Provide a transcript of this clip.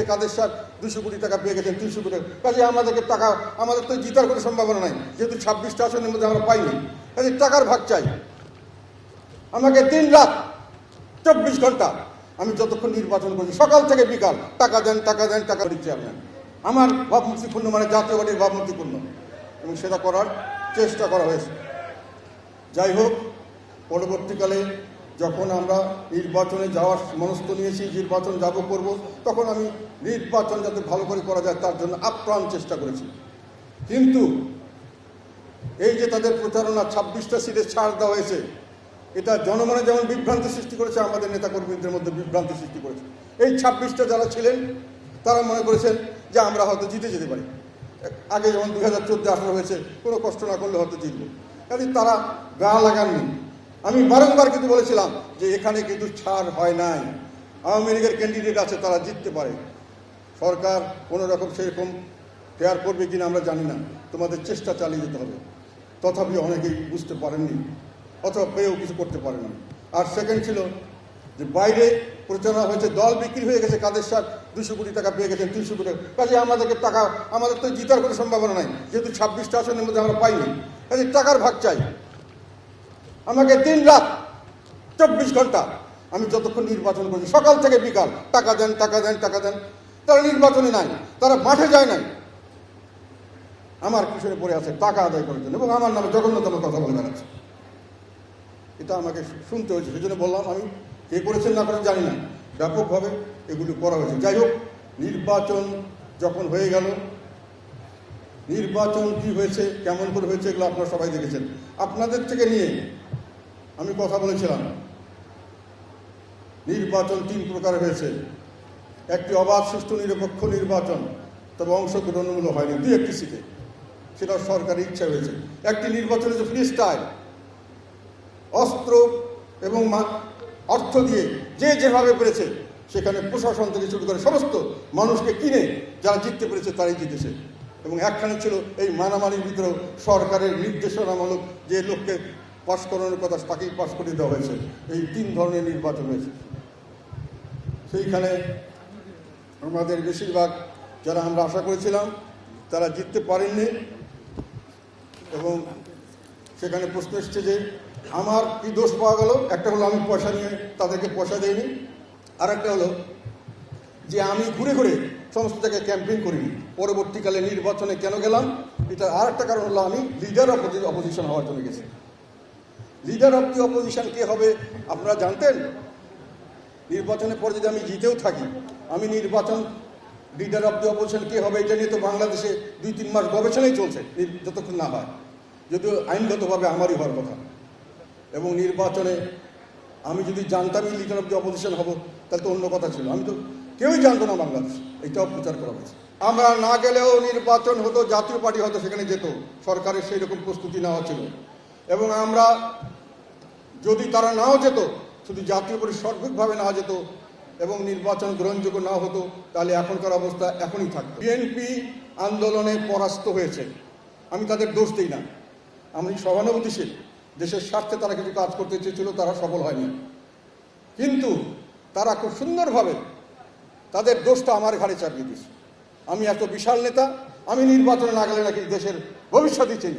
কাদের সাথ 200 কোটি টাকা পেয়ে গেছেন, 300 কোটি কাজে আমাদেরকে টাকা, আমাদের তো জিতার কোনো সম্ভাবনা নাই, যেহেতু 26টা আসনের মধ্যে আমরা পাইনি। কাজে টাকার ভাগ চাই। আমাকে দিন রাত 24 ঘন্টা আমি যতক্ষণ নির্বাচন করছি, সকাল থেকে বিকাল টাকা দেন, টাকা দেন, টাকা দিচ্ছি আমি। আমার ভাবমূর্তিপূর্ণ মানে জাতীয় পার্টির ভাবমূর্তিপূর্ণ, এবং সেটা করার চেষ্টা করা হয়েছে। যাই হোক, পরবর্তীকালে যখন আমরা নির্বাচনে যাওয়ার মনস্থ নিয়েছি, নির্বাচন যাব করব, তখন আমি নির্বাচন যাতে ভালো করে করা যায় তার জন্য আপ্রাণ চেষ্টা করেছি। কিন্তু এই যে তাদের প্রচারণা 26টা সিটে ছাড় দেওয়া হয়েছে, এটা জনমনে যেমন বিভ্রান্তি সৃষ্টি করেছে, আমাদের নেতাকর্মীদের মধ্যে বিভ্রান্তি সৃষ্টি করেছে। এই 26টা যারা ছিলেন তারা মনে করেছেন যে আমরা হয়তো জিতে যেতে পারি। আগে যেমন 2014-18 হয়েছে, কোনো কষ্ট না করলে হয়তো জিতব। কাজে তারা গা লাগাননি। আমি বারংবার কিন্তু বলেছিলাম যে এখানে কিন্তু ছাড় হয় নাই, আওয়ামী লীগের ক্যান্ডিডেট আছে, তারা জিততে পারে। সরকার কোনো রকম সেরকম ফেয়ার করবে কিনা আমরা জানি না, তোমাদের চেষ্টা চালিয়ে যেতে হবে। তথাপি অনেকেই বুঝতে পারেননি অথবা পেয়েও কিছু করতে পারেনি। আর সেকেন্ড ছিল যে বাইরে প্রচারণা হয়েছে দল বিক্রি হয়ে গেছে, কাদের সাথ 200 কোটি টাকা পেয়ে গেছেন, 300 কোটি কাজে আমাদেরকে টাকা, আমাদের তো জিতার কোনো সম্ভাবনা নাই, যেহেতু 26টা আসনের মধ্যে আমরা পাইনি। কাজে টাকার ভাগ চাই। আমাকে দিন রাত 24 ঘন্টা আমি যতক্ষণ নির্বাচন করছি, সকাল থেকে বিকাল টাকা দেন, টাকা দেন, টাকা দেন। তারা নির্বাচনে নাই, তারা মাঠে যায় নাই, আমার পিছনে পড়ে আছে টাকা আদায় করার জন্য, এবং আমার নামে জঘন্যতম কথা বলে বেড়াচ্ছে। এটা আমাকে শুনতে হয়েছে, সেই জন্য বললাম আমি কে করেছেন না করেন জানি না, ব্যাপকভাবে এগুলি করা হয়েছে। যাই হোক, নির্বাচন যখন হয়ে গেল, নির্বাচন কি হয়েছে, কেমন করে হয়েছে, এগুলো আপনারা সবাই দেখেছেন। আপনাদের থেকে নিয়ে আমি কথা বলেছিলাম, নির্বাচন 3 প্রকার হয়েছে। একটি অবাধ, সুষ্ঠু, নিরপেক্ষ নির্বাচন, তবে অংশগ্রহণমূলক হয়নি 2-1টি সিটে, সেটা সরকারি ইচ্ছা হয়েছে। একটি নির্বাচন হচ্ছে ফ্রি স্টাইল, অস্ত্র এবং অর্থ দিয়ে যে যেভাবে পেরেছে, সেখানে প্রশাসন থেকে শুরু করে সমস্ত মানুষকে কিনে যারা জিততে পেরেছে তারাই জিতেছে। এবং একখানে ছিল এই মানামারির ভিতরেও সরকারের নির্দেশনামূলক যে লোককে পাশ করানোর কথা তাকেই পাশ করে দেওয়া হয়েছে। এই 3 ধরনের নির্বাচন হয়েছে। সেইখানে আমাদের বেশিরভাগ যারা আমরা আশা করেছিলাম তারা জিততে পারেননি, এবং সেখানে প্রশ্ন এসছে যে আমার কি দোষ পাওয়া গেল। একটা হলো আমি পয়সা নিয়ে তাদেরকে পয়সা দেইনি, আর একটা হলো যে আমি ঘুরে ঘুরে সমস্ত জায়গায় ক্যাম্পেইন করিনি। পরবর্তীকালে নির্বাচনে কেন গেলাম, এটা আর একটা কারণ হলো আমি লিডার অফ দি অপোজিশন হওয়ার জন্য গেছি। লিডার অফ দি অপোজিশন কে হবে আপনারা জানতেন? নির্বাচনের পর যদি আমি জিতেও থাকি, আমি নির্বাচন লিডার অফ দি অপোজিশন কে হবে এটা নিয়ে তো বাংলাদেশে 2-3 মাস গবেষণাই চলছে, যতক্ষণ না হয়, যদিও আইনগতভাবে আমারই হওয়ার কথা। এবং নির্বাচনে আমি যদি জানতামই লিডার অফ দি অপোজিশন হব, তাহলে তো অন্য কথা ছিল। আমি তো কেউই জানতো না বাংলাদেশ, এটাও প্রচার করা হয়েছে। আমরা না গেলেও নির্বাচন হতো, জাতীয় পার্টি হয়তো সেখানে যেত, সরকারের সেই রকম প্রস্তুতি নেওয়া ছিল। এবং আমরা যদি তারা নাও যেত, শুধু জাতীয় পার্টি সার্বিকভাবে না যেত এবং নির্বাচন গ্রহণযোগ্য না হতো, তাহলে এখনকার অবস্থা এখনই থাকতো। বিএনপি আন্দোলনে পরাস্ত হয়েছে, আমি তাদের দোষ দিই না। আমি সহানুভূতিশীল, দেশের স্বার্থে তারা কিছু কাজ করতে চেয়েছিল, তারা সফল হয়নি। কিন্তু তারা খুব সুন্দরভাবে তাদের দোষটা আমার ঘাড়ে চাপিয়ে দিয়েছে। আমি এত বিশাল নেতা, আমি নির্বাচনে না গেলে নাকি দেশের ভবিষ্যৎই চেঞ্জ